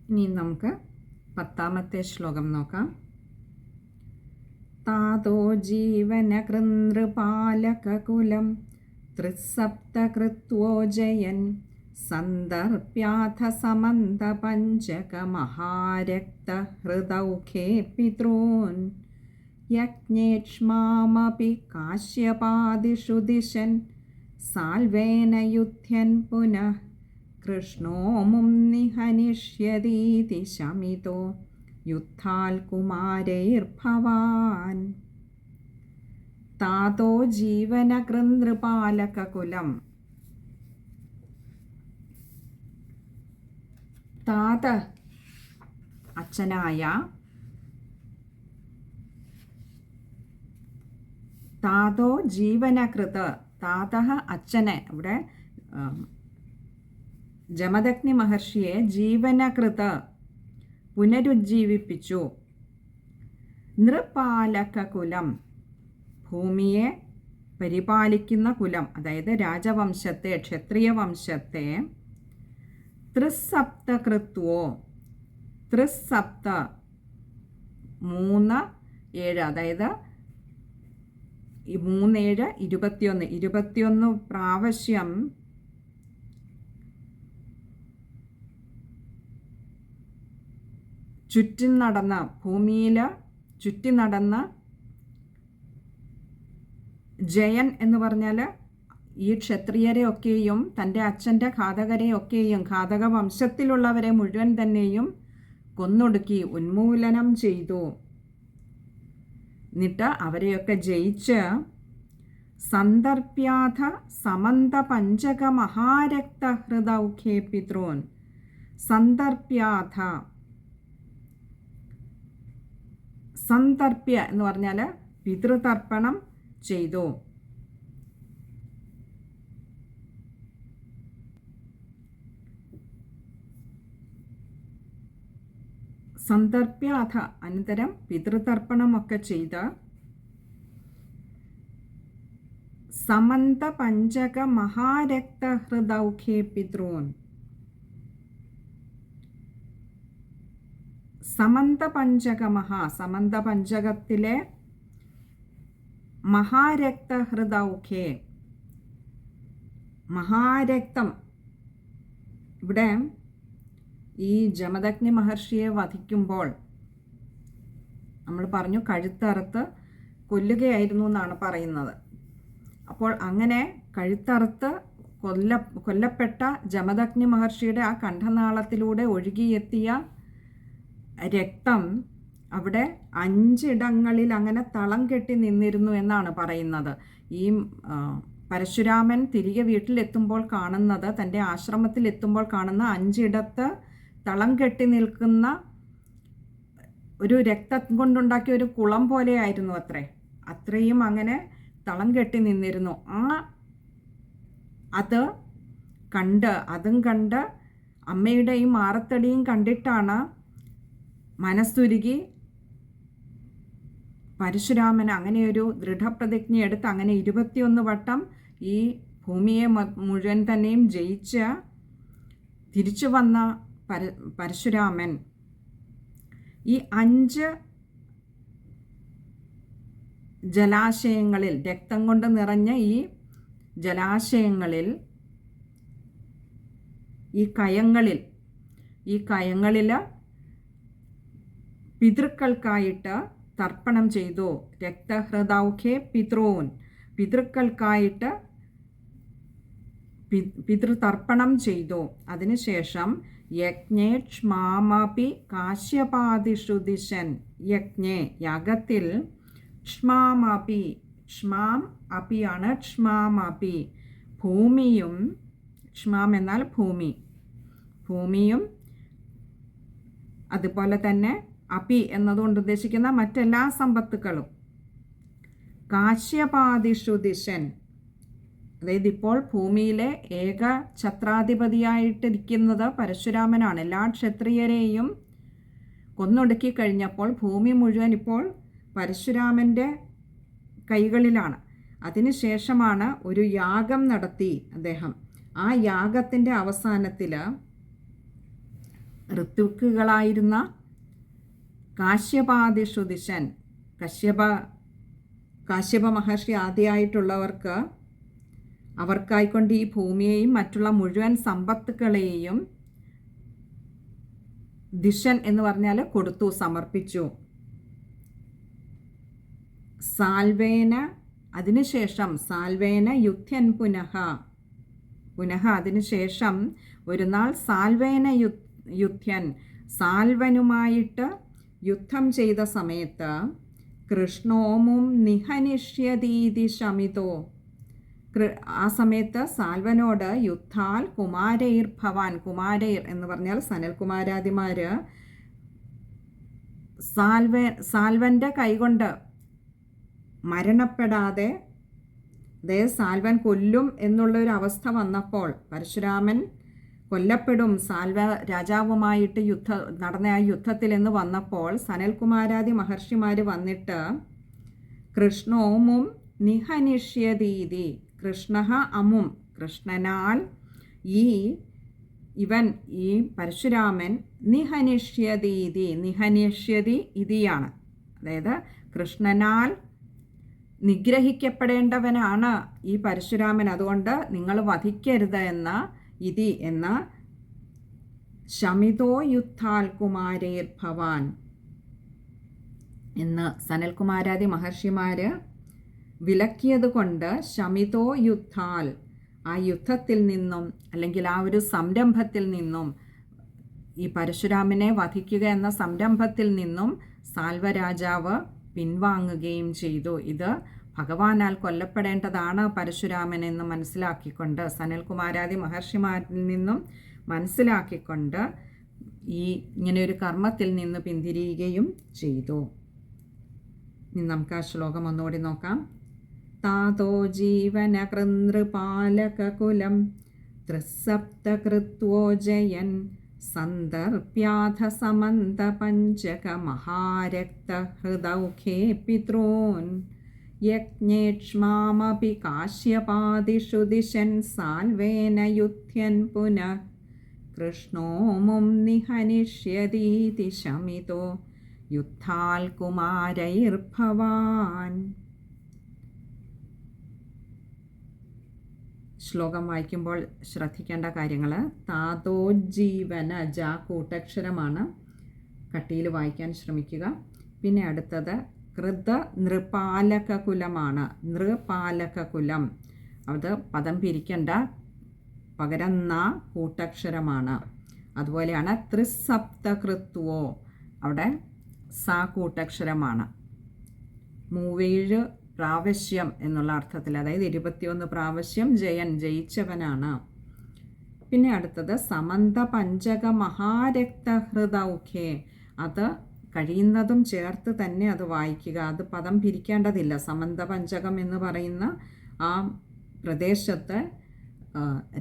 ഇനി നമുക്ക് 10ാമത്തെ ശ്ലോകം നോക്കാം. താതോ ജീവനകൃനൃപാലകകുലം ത്രിസപ്തകൃത്വോ ജയൻ സന്ദർപ്യാഥ സമന്തപഞ്ചകമഹാരക്തഹൃദൗഖേ പിതॄൻ യജ്ഞേക്ഷ്മാമപി കാശ്യപാദിഷു ദിശൻ സാൽവേന യുധ്യൻ പുനഃ കൃഷ്ണോ മും നിഹനിഷ്യതീതി ശമിതോ യുദ്ധാൽ കുമാരൈർഭവാൻ. താതോ ജീവനകൃനൃപാലകകുലം. താത അച്ഛനായ, താതോ ജീവനകൃത്, താതഃ അച്ഛനെ, ഇവിടെ ജമദഗ്നി മഹർഷിയെ ജീവനകൃത് പുനരുജ്ജീവിപ്പിച്ചു. നൃപാലകകുലം ഭൂമിയെ പരിപാലിക്കുന്ന കുലം, അതായത് രാജവംശത്തെ, ക്ഷത്രിയ വംശത്തെ. ത്രിസപ്തകൃത്വോ, ത്രിസപ്ത 3 7, അതായത് 3 7 21 പ്രാവശ്യം ചുറ്റി നടന്ന, ഭൂമിയിൽ ചുറ്റി നടന്ന ജയൻ എന്ന് പറഞ്ഞാൽ ഈ ക്ഷത്രിയരെ ഒക്കെയും തൻ്റെ അച്ഛൻ്റെ ഘാതകരെയൊക്കെയും, ഘാതക വംശത്തിലുള്ളവരെ മുഴുവൻ തന്നെയും കൊന്നൊടുക്കി ഉന്മൂലനം ചെയ്തു. എന്നിട്ട് അവരെയൊക്കെ ജയിച്ച് സന്ദർപ്യാഥ സമന്ത പഞ്ചക മഹാരക്തഹൃദൗഖേ പിതॄൻ. സന്ദർപ്യാഥ, സന്ദർപ്യ എന്ന് പറഞ്ഞാൽ പിതൃതർപ്പണം ചെയ്തു. സന്ദർപ്യാഥ അനന്തരം പിതൃതർപ്പണമൊക്കെ ചെയ്ത് സമന്ത പഞ്ചക മഹാരക്തഹൃദൗഖേ പിതॄൻ. സമന്തപഞ്ചക സമന്തപഞ്ചകത്തിലെ മഹാരക്തഹൃദൗഖേ, മഹാരക്തം. ഇവിടെ ഈ ജമദഗ്നി മഹർഷിയെ വധിക്കുമ്പോൾ നമ്മൾ പറഞ്ഞു കഴുത്തറുത്ത് കൊല്ലുകയായിരുന്നു എന്നാണ് പറയുന്നത്. അപ്പോൾ അങ്ങനെ കഴുത്തറുത്ത് കൊല്ലപ്പെട്ട ജമദഗ്നി മഹർഷിയുടെ ആ കണ്ഠനാളത്തിലൂടെ ഒഴുകിയെത്തിയ രക്തം അവിടെ 5 ഇടങ്ങളിൽ അങ്ങനെ തളം കെട്ടി നിന്നിരുന്നു എന്നാണ് പറയുന്നത്. ഈ പരശുരാമൻ തിരികെ വീട്ടിലെത്തുമ്പോൾ കാണുന്നത്, തൻ്റെ ആശ്രമത്തിലെത്തുമ്പോൾ കാണുന്ന 5 ഇടത്ത് തളം കെട്ടി നിൽക്കുന്ന ഒരു രക്തം കൊണ്ടുണ്ടാക്കിയ ഒരു കുളം പോലെയായിരുന്നു അത്രേ. അത്രയും അങ്ങനെ തളം കെട്ടി നിന്നിരുന്നു. അതും കണ്ട് അമ്മയുടെയും മാറത്തടിയും കണ്ടിട്ടാണ് മനസ്സുരുകി പരശുരാമൻ അങ്ങനെയൊരു ദൃഢപ്രതിജ്ഞ എടുത്ത് അങ്ങനെ 21 വട്ടം ഈ ഭൂമിയെ മുഴുവൻ തന്നെയും ജയിച്ച് തിരിച്ചു വന്ന പരശുരാമൻ ഈ 5 ജലാശയങ്ങളിൽ, രക്തം കൊണ്ട് നിറഞ്ഞ ഈ ജലാശയങ്ങളിൽ, ഈ കയങ്ങളിൽ പിതൃക്കൾക്കായിട്ട് തർപ്പണം ചെയ്തു. രക്തഹൃദൗഖേ പിതॄൻ, പിതൃക്കൾക്കായിട്ട് പിതൃതർപ്പണം ചെയ്തു. അതിനുശേഷം യജ്ഞേക്ഷ്മാമപി കാശ്യപാദിഷു ദിശൻ. യജ്ഞേ യാഗത്തിൽ, ക്ഷ്മാമപി, ക്ഷ്മാം അപിയാണ് ക്ഷ്മാമപി, ഭൂമിയും, ക്ഷ്മാം എന്നാൽ ഭൂമി, ഭൂമിയും അതുപോലെ തന്നെ അപി എന്നതുകൊണ്ട് ഉദ്ദേശിക്കുന്ന മറ്റെല്ലാ സമ്പത്തുക്കളും. കാശ്യപാദിഷു ദിശൻ, അതായത് ഇപ്പോൾ ഭൂമിയിലെ ഏക ഛത്രാധിപതിയായിട്ടിരിക്കുന്നത് പരശുരാമനാണ്. എല്ലാ ക്ഷത്രിയരെയും കൊന്നൊടുക്കി കഴിഞ്ഞപ്പോൾ ഭൂമി മുഴുവൻ ഇപ്പോൾ പരശുരാമൻ്റെ കൈകളിലാണ്. അതിനുശേഷമാണ് ഒരു യാഗം നടത്തി അദ്ദേഹം. ആ യാഗത്തിൻ്റെ അവസാനത്തിൽ ഋത്വിക്കുകളായിരുന്ന കാശ്യപാദിഷു ദിശൻ, കാശ്യപ മഹർഷി ആദ്യമായിട്ടുള്ളവർക്ക് അവർക്കായിക്കൊണ്ട് ഈ ഭൂമിയെയും മറ്റുള്ള മുഴുവൻ സമ്പത്തുക്കളെയും ദിശൻ എന്ന് പറഞ്ഞാൽ കൊടുത്തു, സമർപ്പിച്ചു. സാൽവേന, അതിനുശേഷം സാൽവേന യുദ്ധൻ പുനഃ അതിനുശേഷം ഒരു നാൾ സാൽവേന യുദ്ധൻ, സാൽവനുമായിട്ട് യുദ്ധം ചെയ്ത സമയത്ത് കൃഷ്ണോമും നിഹനിഷ്യതീതി ശമിതോ, ആ സമയത്ത് സാൽവനോട് യുദ്ധാൽ കുമാരൈർ ഭവാൻ, കുമാരൈർ എന്ന് പറഞ്ഞാൽ സനൽകുമാരാദിമാർ സാൽവൻ്റെ കൈകൊണ്ട് മരണപ്പെടാതെ, അതായത് സാൽവൻ കൊല്ലും എന്നുള്ളൊരു അവസ്ഥ വന്നപ്പോൾ, പരശുരാമൻ കൊല്ലപ്പെടും സാൽവ രാജാവുമായിട്ട് നടന്ന ആ യുദ്ധത്തിൽ എന്ന് വന്നപ്പോൾ സനൽകുമാരാദി മഹർഷിമാർ വന്നിട്ട് കൃഷ്ണോമും നിഹനിഷ്യതീതി, കൃഷ്ണ അമും, കൃഷ്ണനാൽ ഈ പരശുരാമൻ നിഹനിഷ്യതി ഇതിയാണ്, അതായത് കൃഷ്ണനാൽ നിഗ്രഹിക്കപ്പെടേണ്ടവനാണ് ഈ പരശുരാമൻ, അതുകൊണ്ട് നിങ്ങൾ വധിക്കരുത് എന്ന ശമിതോ യുദ്ധാൽ കുമാരേർ ഭവാൻ എന്ന് സനൽകുമാരാദി മഹർഷിമാർ വിലക്കിയത് കൊണ്ട് ശമിതോ യുദ്ധാൽ, ആ യുദ്ധത്തിൽ നിന്നും അല്ലെങ്കിൽ ആ ഒരു സംരംഭത്തിൽ നിന്നും, ഈ പരശുരാമനെ വധിക്കുക എന്ന സംരംഭത്തിൽ നിന്നും സാൽവരാജാവ് പിൻവാങ്ങുകയും ചെയ്തു. ഇത് ഭഗവാനാൽ കൊല്ലപ്പെടേണ്ടതാണ് പരശുരാമൻ എന്ന് മനസ്സിലാക്കിക്കൊണ്ട്, സനൽകുമാരാദി മഹർഷിമാരിൽ നിന്നും മനസ്സിലാക്കിക്കൊണ്ട് ഇങ്ങനെ ഒരു കർമ്മത്തിൽ നിന്ന് പിന്തിരിയുകയും ചെയ്തു. ഇനി നമുക്ക് ആ ശ്ലോകം ഒന്നുകൂടി നോക്കാം. താതോ ജീവന കൃനൃപാലകുലം ത്രിസപ്തകൃത്വോ ജയൻ സന്ദർപ്യാഥ സമന്ത പഞ്ചക മഹാരക്ത ഹൃദൗഖേ പിതॄൻ യജ്ഞേക്ഷ്മാമപി കാശ്യപാദിഷു ദിശൻ സാൽവേന യുധ്യൻ പുനഃ കൃഷ്ണോമും നിഹനിഷ്യതീതി ശമിതോ യുദ്ധാൽ കുമാരൈർഭവാൻ. ശ്ലോകം വായിക്കുമ്പോൾ ശ്രദ്ധിക്കേണ്ട കാര്യങ്ങൾ: താതോജ്ജീവന, ജ കൂട്ടക്ഷരമാണ്, കട്ടിയിൽ വായിക്കാൻ ശ്രമിക്കുക. പിന്നെ അടുത്തത് കൃത നൃപാലകകുലമാണ്, നൃപാലകകുലം, അത് പദം പിരിക്കേണ്ട, പകരം ന കൂട്ടക്ഷരമാണ്. അതുപോലെയാണ് ത്രിസപ്തകൃത്വോ, അവിടെ സ കൂട്ടക്ഷരമാണ്. 37 പ്രാവശ്യം എന്നുള്ള അർത്ഥത്തിൽ, അതായത് 21 പ്രാവശ്യം ജയൻ, ജയിച്ചവനാണ്. പിന്നെ അടുത്തത് സമന്ത പഞ്ചക മഹാരക്തഹൃദൗഖേ, അത് കഴിയുന്നതും ചേർത്ത് തന്നെ അത് വായിക്കുക, അത് പദം പിരിക്കേണ്ടതില്ല. സമന്ത പഞ്ചകം എന്ന് പറയുന്ന ആ പ്രദേശത്ത്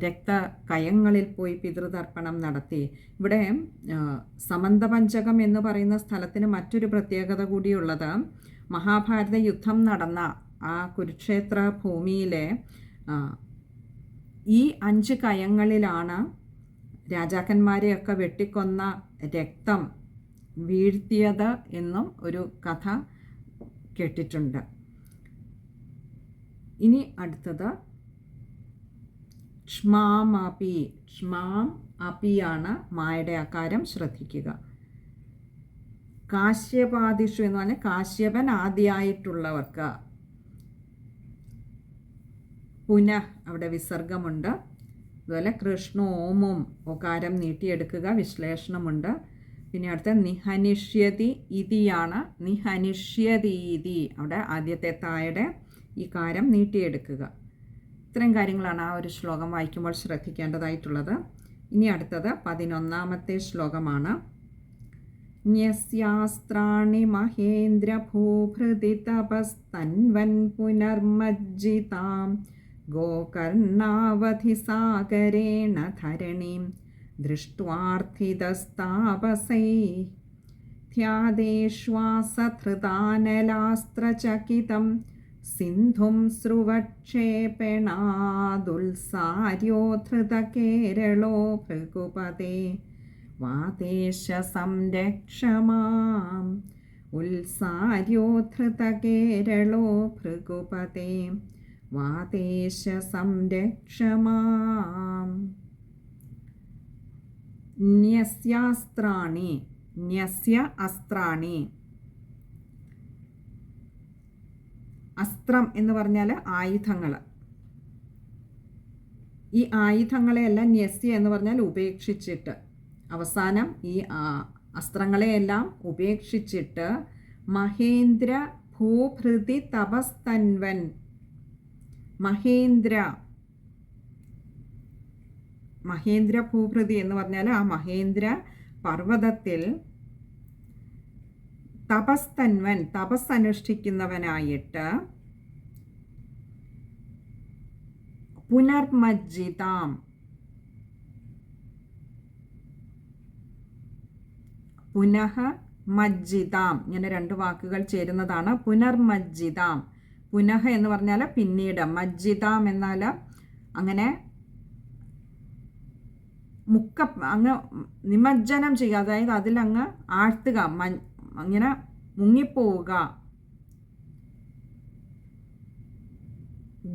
രക്തകയങ്ങളിൽ പോയി പിതൃതർപ്പണം നടത്തി. ഇവിടെ സമന്തപഞ്ചകം എന്ന് പറയുന്ന സ്ഥലത്തിന് മറ്റൊരു പ്രത്യേകത കൂടിയുള്ളത്, മഹാഭാരത യുദ്ധം നടന്ന ആ കുരുക്ഷേത്ര ഭൂമിയിലെ ഈ 5 കയങ്ങളിലാണ് രാജാക്കന്മാരെയൊക്കെ വെട്ടിക്കൊന്ന രക്തം വീഴ്ത്തിയത് എന്നും ഒരു കഥ കേട്ടിട്ടുണ്ട്. ഇനി അടുത്തത് ക്ഷ്മാമപി, ക്ഷ്മാം അപിയാണ് മായുടെ ആകാരം, ശ്രദ്ധിക്കുക. കാശ്യപാദിഷു എന്ന് പറഞ്ഞാൽ കാശ്യപൻ ആദ്യമായിട്ടുള്ളവർക്ക്, പുനഃ അവിടെ വിസർഗമുണ്ട്. അതുപോലെ കൃഷ്ണോമും ഒകാരം നീട്ടിയെടുക്കുക, വിശ്ലേഷണമുണ്ട്. പിന്നെ അടുത്ത നിഹനിഷ്യതി ഇതിയാണ്, നിഹനിഷ്യതീതി, അവിടെ ആദ്യത്തെ തായുടെ ഈ കാരം നീട്ടിയെടുക്കുക. ഇത്രയും കാര്യങ്ങളാണ് ആ ഒരു ശ്ലോകം വായിക്കുമ്പോൾ ശ്രദ്ധിക്കേണ്ടതായിട്ടുള്ളത്. ഇനി അടുത്തത് 11ാമത്തെ ശ്ലോകമാണ്. ന്യസ്യാസ്ത്രാണി മഹേന്ദ്രഭൂഭൃതി തപസ്തൻവൻ പുനർമജ്ജിതാം ഗോകർണാവധി സാഗരേണ ധരണീം ദൃഷ്ട്വാർത്ഥിതസ്താപസൈ ധ്യാദേശ്വാസധൃതാനലാസ്ത്രചകിതം സിന്ധും സ്രുവക്ഷേപണാദുൽസാര്യോ ധൃതകേരളോ ഭൃഗുപതേ വാതേശ സംരക്ഷമാം ഉത്സാര്യോധൃതകേരളോ ഭൃഗുപതേ വാതേശ സംരക്ഷമാം. ന്യസ്യാസ്ത്രാണി, ന്യസ്യ അസ്ത്രാണി. അസ്ത്രം എന്ന് പറഞ്ഞാൽ ആയുധങ്ങൾ. ഈ ആയുധങ്ങളെയെല്ലാം ന്യസ്യ എന്ന് പറഞ്ഞാൽ ഉപേക്ഷിച്ചിട്ട്, അവസാനം ഈ അസ്ത്രങ്ങളെയെല്ലാം ഉപേക്ഷിച്ചിട്ട് മഹേന്ദ്ര ഭൂഭൃതി തപസ്തൻവൻ. മഹേന്ദ്ര ഭൂഭൃതി എന്ന് പറഞ്ഞാൽ ആ മഹേന്ദ്ര പർവ്വതത്തിൽ തപസ്തൻവൻ, തപസ് അനുഷ്ഠിക്കുന്നവനായിട്ട് പുനർമജ്ജിതാം, പുനഃ മജ്ജിതാം, ഇങ്ങനെ രണ്ട് വാക്കുകൾ ചേരുന്നതാണ് പുനർമജ്ജിതാം. പുനഃ എന്ന് പറഞ്ഞാൽ പിന്നീട്, മജ്ജിതാം എന്നാൽ അങ്ങനെ അങ്ങ് നിമജ്ജനം ചെയ്യുക, അതായത് അതിലങ്ങ് ആഴ്ത്തുക, അങ്ങനെ മുങ്ങിപ്പോവുക.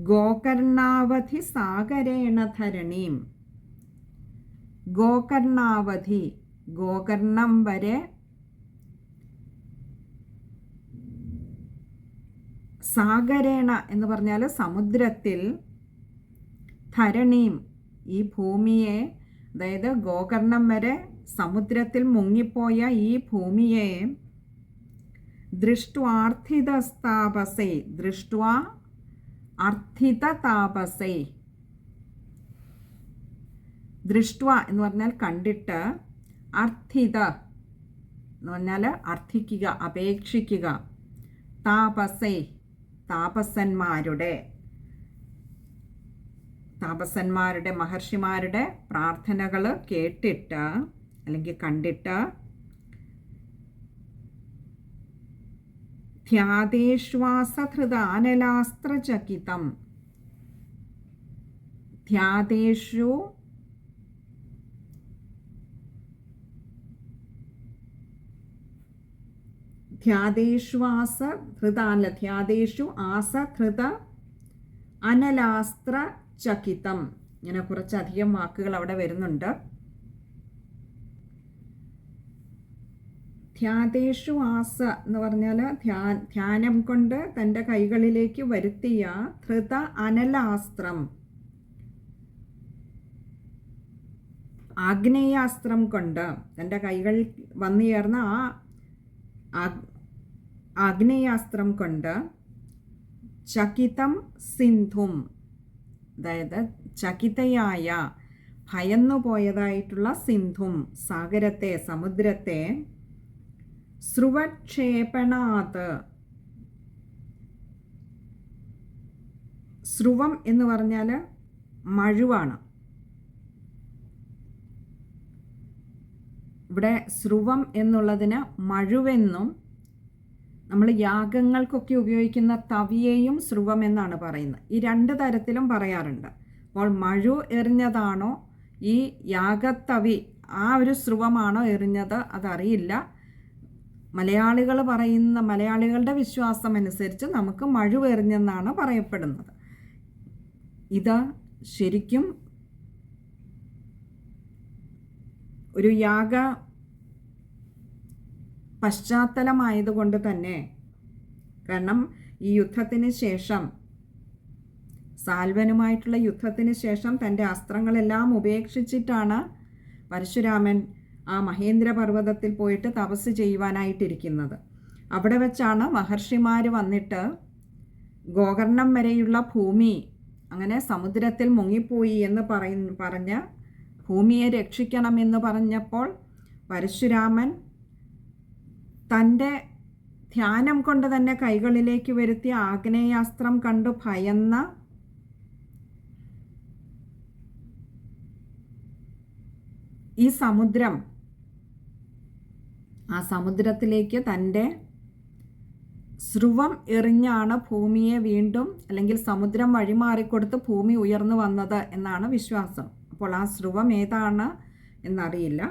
ഗോകർണാവധി സാഗരേണ ധരണീം. ഗോകർണാവധി, ഗോകർണം വരെ സാഗരേണ എന്ന് പറഞ്ഞാൽ സമുദ്രത്തിൽ, ധരണീം ഈ ഭൂമിയെ, അതായത് ഗോകർണം വരെ സമുദ്രത്തിൽ മുങ്ങിപ്പോയ ഈ ഭൂമിയെ ദൃഷ്ട്വാർത്ഥിതസ്താപസേ, ദൃഷ്ട്വാ അർത്ഥിതതാപസേ, ദൃഷ്ട്വ എന്ന് പറഞ്ഞാൽ കണ്ടിട്ട്, അർത്ഥിത എന്ന് പറഞ്ഞാൽ അർത്ഥിക്കുക, അപേക്ഷിക്കുക, താപസേ താപസന്മാരുടെ മഹർഷിമാരുടെ പ്രാർത്ഥനകൾ കേട്ടിട്ട് അല്ലെങ്കിൽ കണ്ടിട്ട് ധ്യാതേശ്വാസധൃതാനലാസ്ത്രചകിതം, ധ്യാതേഷു ധ്യാതേഷു ആസധൃത അനലാസ്ത്ര ചകിതം. ഇങ്ങനെ കുറച്ചധികം വാക്കുകൾ അവിടെ വരുന്നുണ്ട്. ധ്യാതേഷു ആസ എന്ന് പറഞ്ഞാൽ ധ്യാനം കൊണ്ട് തൻ്റെ കൈകളിലേക്ക് വരുത്തിയ ധൃത അനലാസ്ത്രം, ആഗ്നേയാസ്ത്രം കൊണ്ട് തൻ്റെ കൈകളിൽ വന്നുചേർന്ന ആ ആഗ്നേയാസ്ത്രം കൊണ്ട് ചകിതം സിന്ധും, അതായത് ചകിതയായ ഭയന്നുപോയതായിട്ടുള്ള സിന്ധും സാഗരത്തെ, സമുദ്രത്തെ സ്രുവക്ഷേപണാത്, സ്രുവം എന്ന് പറഞ്ഞാൽ മഴുവാണ്. ഇവിടെ സ്രുവം എന്നുള്ളതിന് മഴുവെന്നും, നമ്മൾ യാഗങ്ങൾക്കൊക്കെ ഉപയോഗിക്കുന്ന തവിയെയും സ്രുവം എന്നാണ് പറയുന്നത്. ഈ രണ്ട് തരത്തിലും പറയാറുണ്ട്. അപ്പോൾ മഴു എറിഞ്ഞതാണോ ഈ യാഗത്തവി ആ ഒരു സ്രുവമാണോ എറിഞ്ഞത് അതറിയില്ല. മലയാളികളുടെ വിശ്വാസം അനുസരിച്ച് നമുക്ക് മഴു എറിഞ്ഞെന്നാണ് പറയപ്പെടുന്നത്. ഇത് ശരിക്കും ഒരു യാഗ പശ്ചാത്തലമായതുകൊണ്ട് തന്നെ, കാരണം ഈ യുദ്ധത്തിന് ശേഷം, സാൽവനുമായിട്ടുള്ള യുദ്ധത്തിന് ശേഷം തൻ്റെ അസ്ത്രങ്ങളെല്ലാം ഉപേക്ഷിച്ചിട്ടാണ് പരശുരാമൻ ആ മഹേന്ദ്ര പർവ്വതത്തിൽ പോയിട്ട് തപസ് ചെയ്യുവാനായിട്ടിരിക്കുന്നത്. അവിടെ വെച്ചാണ് മഹർഷിമാർ വന്നിട്ട് ഗോകർണം വരെയുള്ള ഭൂമി അങ്ങനെ സമുദ്രത്തിൽ മുങ്ങിപ്പോയി എന്ന് പറഞ്ഞ ഭൂമിയെ രക്ഷിക്കണമെന്ന് പറഞ്ഞപ്പോൾ പരശുരാമൻ തൻ്റെ ധ്യാനം കൊണ്ട് തന്നെ കൈകളിലേക്ക് വരുത്തിയ ആഗ്നേയാസ്ത്രം കണ്ടു ഭയന്ന ഈ സമുദ്രം, ആ സമുദ്രത്തിലേക്ക് തൻ്റെ സ്രുവം എറിഞ്ഞാണ് ഭൂമിയെ വീണ്ടും, അല്ലെങ്കിൽ സമുദ്രം വഴിമാറിക്കൊടുത്ത് ഭൂമി ഉയർന്നു വന്നത് എന്നാണ് വിശ്വാസം. അപ്പോൾ ആ സ്രുവം ഏതാണ് എന്നറിയില്ല.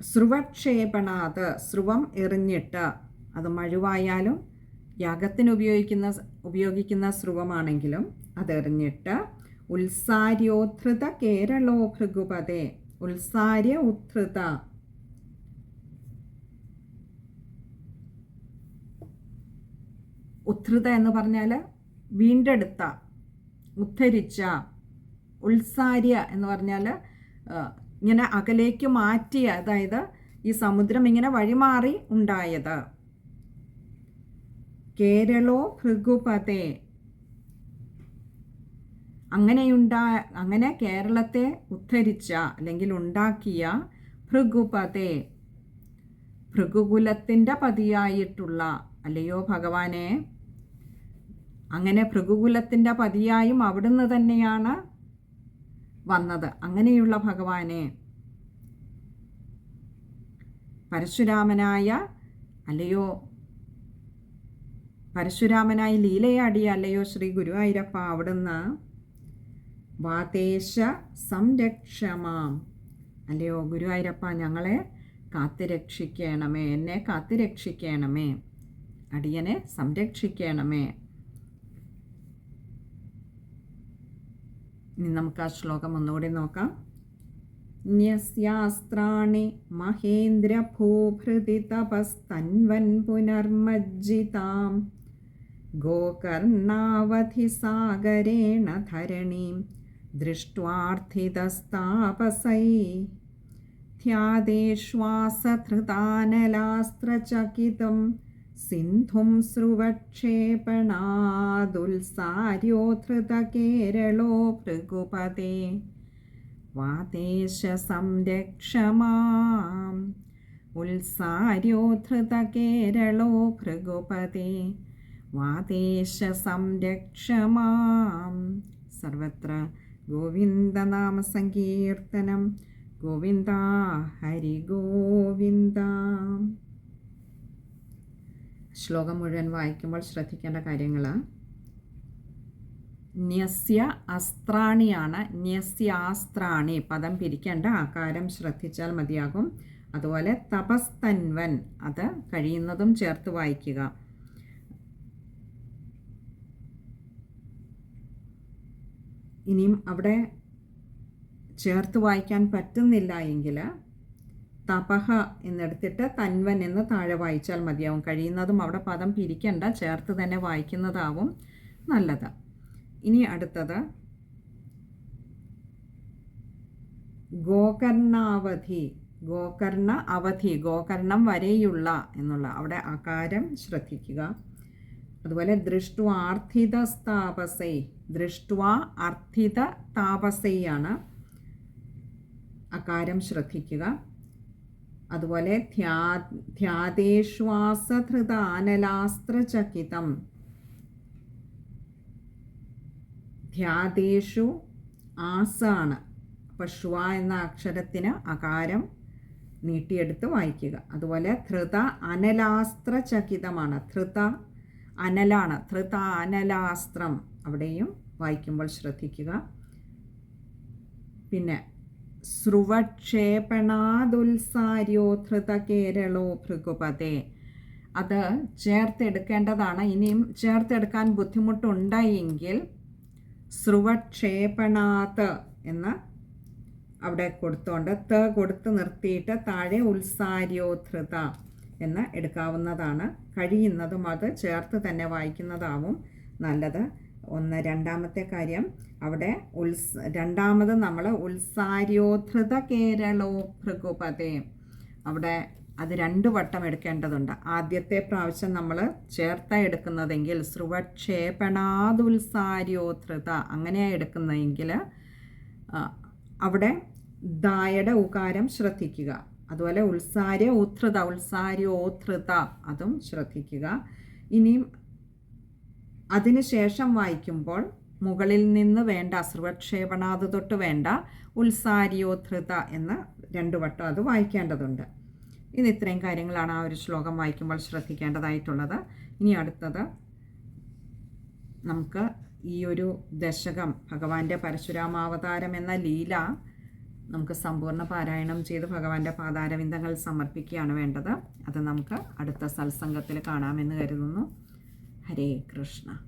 സ്രുവക്ഷേപണാത്, സ്രുവം എറിഞ്ഞിട്ട്, അത് മഴുവായാലും യാഗത്തിന് ഉപയോഗിക്കുന്ന സ്രുവമാണെങ്കിലും അതെറിഞ്ഞിട്ട്, ഉത്സാര്യോദ്ധൃത കേരളോ ഭൃഗുപതേ, ഉത്സാര്യ ഉദ്ധൃത, ഉദ്ധൃത എന്ന് പറഞ്ഞാൽ വീണ്ടെടുത്ത, ഉദ്ധരിച്ച. ഉത്സാര്യ എന്ന് പറഞ്ഞാൽ ഇങ്ങനെ അകലേക്ക് മാറ്റിയ, അതായത് ഈ സമുദ്രം ഇങ്ങനെ വഴിമാറി ഉണ്ടായത്. കേരളോ ഭൃഗുപതേ, അങ്ങനെ കേരളത്തെ ഉദ്ധരിച്ച അല്ലെങ്കിൽ ഉണ്ടാക്കിയ ഭൃഗുപതേ, ഭൃഗുകുലത്തിൻ്റെ പതിയായിട്ടുള്ള, അല്ലയോ ഭഗവാനെ, അങ്ങനെ ഭൃഗുകുലത്തിൻ്റെ പതിയായും അവിടുന്ന് തന്നെയാണ് വന്നത്. അങ്ങനെയുള്ള ഭഗവാനെ, പരശുരാമനായി ലീലയാടിയ അല്ലയോ ശ്രീ ഗുരുവായൂരപ്പ, അവിടുന്ന് വാതേശ സംരക്ഷമാം, അല്ലയോ ഗുരുവായൂരപ്പ, ഞങ്ങളെ കാത്തുരക്ഷിക്കണമേ, എന്നെ കാത്തുരക്ഷിക്കണമേ, അടിയനെ സംരക്ഷിക്കണമേ. ഇനി നമുക്ക് ആ ശ്ലോകം ഒന്നുകൂടി നോക്കാം. ന്യസ്യാസ്ത്രാണി മഹേന്ദ്രഭൂഭൃതി തപസ്തൻവൻ പുനർമജ്ജിതാം ഗോകർണാവധിസാഗരേണ ധരണീം ദൃഷ്ട്വാർത്ഥിതസ്താപസൈ ധ്യാതേശ്വാസധൃതാനലാസ്ത്രചകിതം സിന്ധും സ്രുവക്ഷേപണാദുൽസാര്യോധൃതകേരളോ ഭൃഗുപതേ വാതേശ സംരക്ഷമാം ഉത്സാര്യോധൃതകേരളോ ഭൃഗുപതേ വാതേശ സംരക്ഷമാം. സർവത്ര ഗോവിന്ദനാമസങ്കീർത്തനം. ഗോവിന്ദ ഹരി ഗോവിന്ദ. ശ്ലോകം മുഴുവൻ വായിക്കുമ്പോൾ ശ്രദ്ധിക്കേണ്ട കാര്യങ്ങൾ: ന്യസ്യ അസ്ത്രാണിയാണ്, ന്യസ്യാസ്ത്രാണി പദം പിരിക്കേണ്ട, ആകാരം ശ്രദ്ധിച്ചാൽ മതിയാകും. അതുപോലെ തപസ്തൻവൻ, അത് കഴിയുന്നതും ചേർത്ത് വായിക്കുക. ഇനിയും അവിടെ ചേർത്ത് വായിക്കാൻ പറ്റുന്നില്ല എങ്കിൽ തപഹ എന്നെടുത്തിട്ട് തൻവൻ എന്ന് താഴെ വായിച്ചാൽ മതിയാവും. കഴിയുന്നതും അവിടെ പദം പിരിക്കണ്ട, ചേർത്ത് തന്നെ വായിക്കുന്നതാവും നല്ലത്. ഇനി അടുത്തത് ഗോകർണാവധി, ഗോകർണ അവധി, ഗോകർണം വരെയുള്ള എന്നുള്ള അവിടെ ആകാരം ശ്രദ്ധിക്കുക. അതുപോലെ ദൃഷ്ട്വാ അർത്ഥിത താപസൈ, ദൃഷ്ട്വാ അർത്ഥിത താപസൈയാണ് അകാരം ശ്രദ്ധിക്കുക. അതുപോലെ ധ്യാതേശ്വാസധൃതാനലാസ്ത്രചകിതം, ധ്യാതേഷു ആസാണ്, അപ്പോൾ ശ്വ എന്ന അക്ഷരത്തിന് അകാരം നീട്ടിയെടുത്ത് വായിക്കുക. അതുപോലെ ധൃത അനലാസ്ത്രചകിതമാണ്, ധൃത അനലാണ്, ധൃത അനലാസ്ത്രം, അവിടെയും വായിക്കുമ്പോൾ ശ്രദ്ധിക്കുക. പിന്നെ സ്രുവക്ഷേപണാദുൽസാര്യോധൃത കേരളോ ഭൃഗുപതേ, അത് ചേർത്തെടുക്കേണ്ടതാണ്. ഇനിയും ചേർത്തെടുക്കാൻ ബുദ്ധിമുട്ടുണ്ടായെങ്കിൽ സ്രുവക്ഷേപണാത് എന്ന് അവിടെ കൊടുത്തുകൊണ്ട് കൊടുത്ത് നിർത്തിയിട്ട് താഴെ ഉത്സാര്യോധൃത എന്ന് എടുക്കാവുന്നതാണ്. കഴിയുന്നതും അത് ചേർത്ത് തന്നെ വായിക്കുന്നതാവും നല്ലത്. രണ്ടാമത്തെ കാര്യം, അവിടെ രണ്ടാമത് നമ്മൾ ഉത്സാര്യോധൃത കേരളോ ഭൃഗുപതേ, അവിടെ അത് 2 വട്ടം എടുക്കേണ്ടതുണ്ട്. ആദ്യത്തെ പ്രാവശ്യം നമ്മൾ ചേർത്ത എടുക്കുന്നതെങ്കിൽ സ്രുവക്ഷേപണാദുൽസാര്യോധൃത അങ്ങനെയാണ് എടുക്കുന്നതെങ്കിൽ അവിടെ ദായുടെ ഉകാരം ശ്രദ്ധിക്കുക. അതുപോലെ ഉത്സാര്യോധൃത അതും ശ്രദ്ധിക്കുക. ഇനിയും അതിനുശേഷം വായിക്കുമ്പോൾ മുകളിൽ നിന്ന് വേണ്ട, സ്രുവക്ഷേപണാത് തൊട്ട് വേണ്ട, ഉത്സാര്യോധൃത എന്ന് 2 വട്ടം അത് വായിക്കേണ്ടതുണ്ട്. ഇന്ന് ഇത്രയും കാര്യങ്ങളാണ് ആ ഒരു ശ്ലോകം വായിക്കുമ്പോൾ ശ്രദ്ധിക്കേണ്ടതായിട്ടുള്ളത്. ഇനി അടുത്തത് നമുക്ക് ഈ ഒരു ദശകം, ഭഗവാന്റെ പരശുരാമാവതാരം എന്ന ലീല നമുക്ക് സമ്പൂർണ്ണ പാരായണം ചെയ്ത് ഭഗവാന്റെ പാതാരവിന്ദങ്ങൾ സമർപ്പിക്കുകയാണ് വേണ്ടത്. അത് നമുക്ക് അടുത്ത സത്സംഗത്തിൽ കാണാമെന്ന് കരുതുന്നു. ഹരേ കൃഷ്ണ.